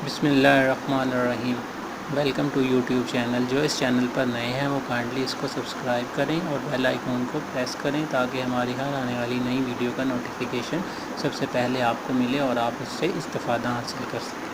बिस्मिल्लाहिर्रहमानिर्रहीम। Welcome to YouTube channel. जो इस चैनल पर नए हैं वो काइंडली इसको सब्सक्राइब करें और बेल आइकॉन को प्रेस करें ताकि हमारी हर आने वाली नई वीडियो का नोटिफिकेशन सबसे पहले आपको मिले और आप उससे इस्तेफ़ादा हासिल कर सकें।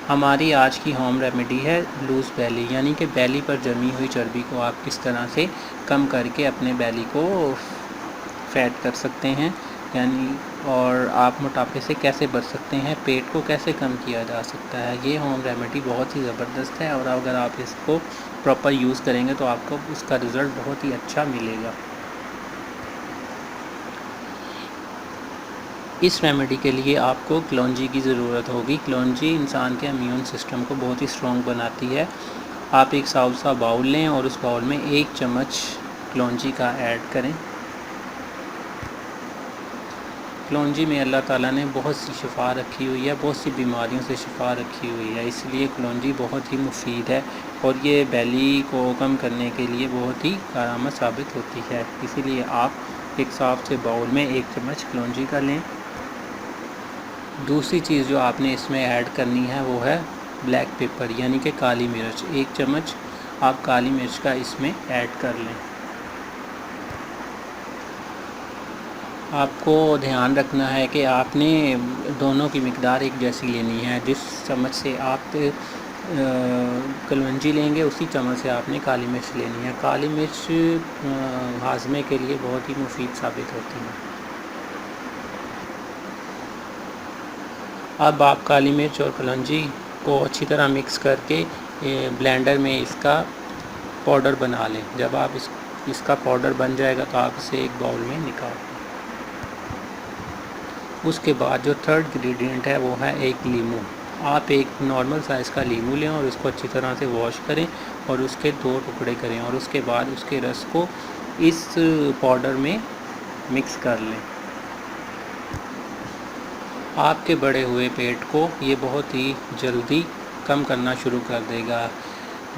हमारी आज की होम रेमेडी है लूज़ बेली, यानी कि बेली पर जमी हुई चर्बी को आप किस तरह से कम करके अपने बेली को फैट कर सकते हैं, यानी और आप मोटापे से कैसे बच सकते हैं, पेट को कैसे कम किया जा सकता है। ये होम रेमेडी बहुत ही ज़बरदस्त है और अगर आप इसको प्रॉपर यूज़ करेंगे तो आपको उसका रिज़ल्ट बहुत ही अच्छा मिलेगा। इस रेमेडी के लिए आपको कलौंजी की ज़रूरत होगी। कलौंजी इंसान के इम्यून सिस्टम को बहुत ही स्ट्रॉन्ग बनाती है। आप एक साफ सा बाउल लें और उस बाउल में 1 चम्मच कलौंजी का ऐड करें। कलौंजी में अल्लाह ताला ने बहुत सी शिफ़ा रखी हुई है, बहुत सी बीमारियों से शिफ़ा रखी हुई है, इसलिए कलौंजी बहुत ही मुफीद है और ये बेली को कम करने के लिए बहुत ही कारआमद साबित होती है। इसीलिए आप एक साफ से बाउल में 1 चम्मच कलौंजी का लें। दूसरी चीज़ जो आपने इसमें ऐड करनी है वो है ब्लैक पेपर, यानी कि काली मिर्च। 1 चम्मच आप काली मिर्च का इसमें ऐड कर लें। आपको ध्यान रखना है कि आपने दोनों की मिकदार एक जैसी लेनी है। जिस चम्मच से आप कलौंजी लेंगे उसी चम्मच से आपने काली मिर्च लेनी है। काली मिर्च हाजमे के लिए बहुत ही मुफीद साबित होती है। अब आप काली मिर्च और कलौंजी को अच्छी तरह मिक्स करके ब्लेंडर में इसका पाउडर बना लें। जब आप इसका पाउडर बन जाएगा तो आप इसे एक बाउल में निकाल लें। उसके बाद जो थर्ड इंग्रेडिएंट है वो है एक लीमू। आप एक नॉर्मल साइज़ का लीमू लें और उसको अच्छी तरह से वॉश करें और उसके 2 टुकड़े करें और उसके बाद उसके रस को इस पाउडर में मिक्स कर लें। आपके बढ़े हुए पेट को ये बहुत ही जल्दी कम करना शुरू कर देगा।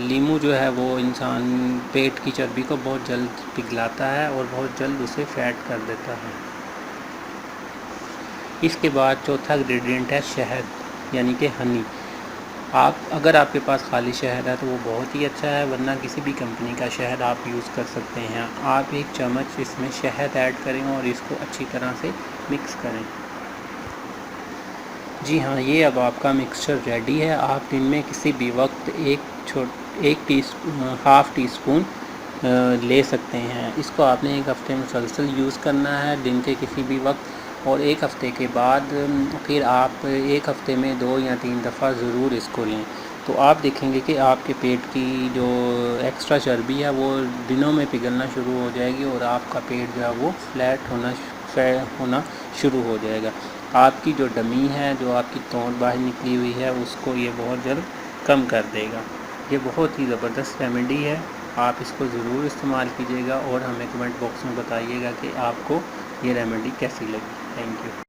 लीमू जो है वो इंसान पेट की चर्बी को बहुत जल्द पिघलाता है और बहुत जल्द उसे फैट कर देता है। इसके बाद चौथा इंग्रेडिएंट है शहद, यानी कि हनी। अगर आपके पास खाली शहद है तो वो बहुत ही अच्छा है, वरना किसी भी कंपनी का शहद आप यूज़ कर सकते हैं। आप 1 चम्मच इसमें शहद ऐड करें और इसको अच्छी तरह से मिक्स करें। जी हाँ, ये अब आपका मिक्सचर रेडी है। आप दिन में किसी भी वक्त हाफ़ टी स्पून ले सकते हैं। इसको आपने 1 हफ़्ते मुसलसल यूज़ करना है दिन के किसी भी वक्त, और 1 हफ़्ते के बाद फिर आप 1 हफ़्ते में 2 या 3 दफ़ा ज़रूर इसको लें। तो आप देखेंगे कि आपके पेट की जो एक्स्ट्रा चर्बी है वो दिनों में पिघलना शुरू हो जाएगी और आपका पेट जो है वो फ्लैट होना शुरू हो जाएगा। आपकी जो डमी है, जो आपकी तोंद बाहर निकली हुई है, उसको ये बहुत जल्द कम कर देगा। ये बहुत ही ज़बरदस्त रेमेडी है। आप इसको ज़रूर इस्तेमाल कीजिएगा और हमें कमेंट बॉक्स में बताइएगा कि आपको ये रेमेडी कैसी लगी। Thank you.